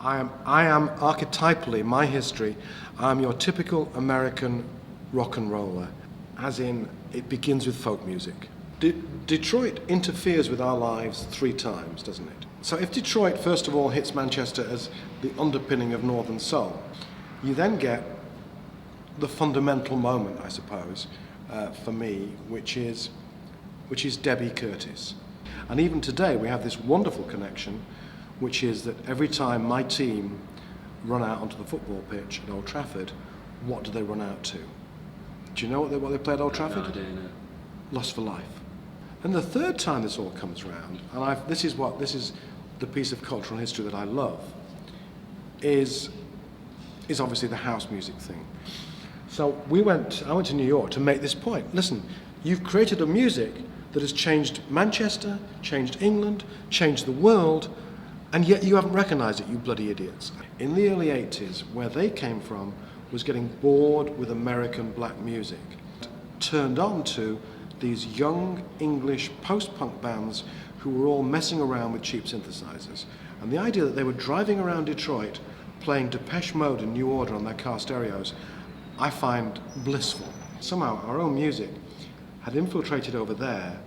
I am archetypally, my history, I'm your typical American rock and roller, as in it begins with folk music. Detroit interferes with our lives 3 times, doesn't it? So if Detroit, first of all, hits Manchester as the underpinning of Northern Soul, you then get the fundamental moment, I suppose, for me, which is Debbie Curtis. And even today we have this wonderful connection, which is that every time my team run out onto the football pitch at Old Trafford, what do they run out to? Do you know what they play at Old Trafford? No idea, no. Lost for Life. And the third time this all comes round, and this is the piece of cultural history that I love, is obviously the house music thing. So I went to New York to make this point. Listen, you've created a music that has changed Manchester, changed England, changed the world, and yet you haven't recognised it, you bloody idiots. In the early 80s, where they came from was getting bored with American black music, turned on to these young English post-punk bands who were all messing around with cheap synthesizers. And the idea that they were driving around Detroit playing Depeche Mode and New Order on their car stereos, I find blissful. Somehow our own music had infiltrated over there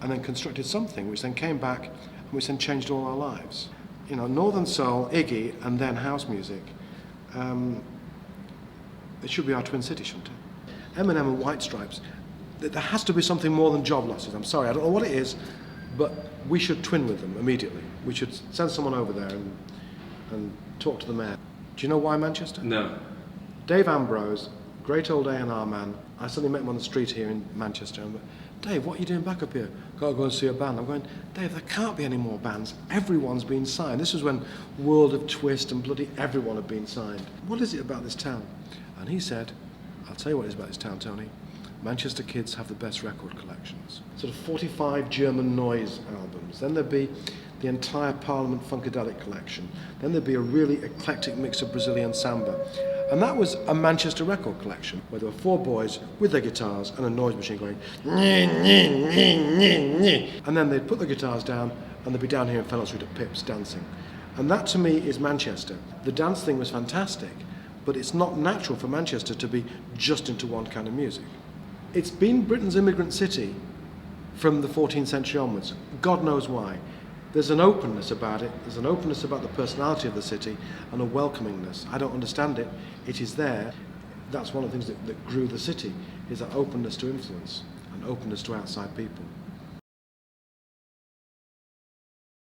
and then constructed something which then came back and which then changed all our lives. You know, Northern Soul, Iggy, and then house music. It should be our twin city, shouldn't it? Eminem and White Stripes. There has to be something more than job losses. I'm sorry, I don't know what it is, but we should twin with them immediately. We should send someone over there and talk to the mayor. Do you know why Manchester? No. Dave Ambrose, great old A&R man. I suddenly met him on the street here in Manchester. And Dave, what are you doing back up here? Gotta go and see a band. I'm going, Dave, there can't be any more bands. Everyone's been signed. This was when World of Twist and bloody everyone had been signed. What is it about this town? And he said, I'll tell you what it is about this town, Tony. Manchester kids have the best record collections. Sort of 45 German noise albums. Then there'd be the entire Parliament Funkadelic collection. Then there'd be a really eclectic mix of Brazilian samba. And that was a Manchester record collection, where there were 4 boys with their guitars and a noise machine going, nye, nye, nye, nye, nye. And then they'd put the guitars down and they'd be down here in Fennell Street at Pips dancing. And that to me is Manchester. The dance thing was fantastic, but it's not natural for Manchester to be just into one kind of music. It's been Britain's immigrant city from the 14th century onwards. God knows why. There's an openness about it. There's an openness about the personality of the city and a welcomingness. I don't understand it. It is there. That's one of the things that grew the city, is that openness to influence and openness to outside people.